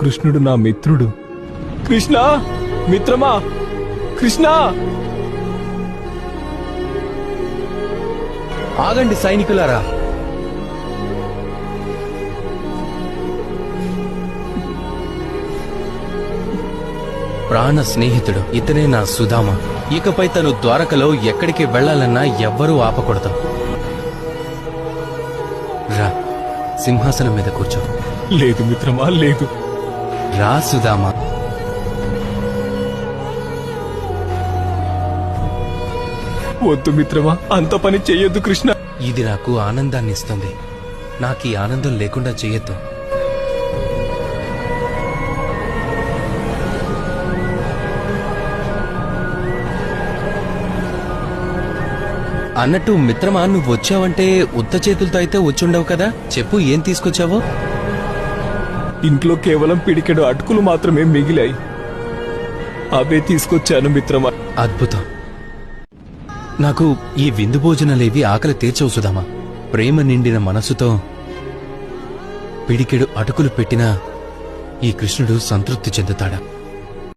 కృష్ణుడు నా మిత్రుడు. కృష్ణ, మిత్రమా, కృష్ణ! ఆగండి సైనికులారా. ప్రాణ స్నేహితుడు ఇతనే నా సుధామ. ఇకపై తను ద్వారకలో ఎక్కడికి వెళ్లాలన్నా ఎవ్వరూ ఆపకూడదు. రా, సింహాసనం మీద కూర్చో. లేదు మిత్రమా, లేదు. రా సుధామ. వద్దు మిత్రమా, అంత పని చెయ్యొద్దు కృష్ణ. ఇది నాకు ఆనందాన్ని ఇస్తుంది. నాకీ ఆనందం లేకుండా చెయ్యొద్దు. అన్నట్టు మిత్రమా, నువ్వు వచ్చావంటే ఉత్త చేతులతో అయితే వచ్చుండవు కదా. చెప్పు, ఏం తీసుకొచ్చావో. ఇంట్లో కేవలం పిడికెడు అటుకులు మాత్రమే మిగిలాయి. అవే తీసుకొచ్చాను మిత్రమా. అద్భుతం. నాకు ఈ విందు భోజనాలేవి ఆకలి తీర్చవు సుధామా. ప్రేమ నిండిన మనసుతో పిడికెడు అటుకులు పెట్టినా ఈ కృష్ణుడు సంతృప్తి చెందుతాడా?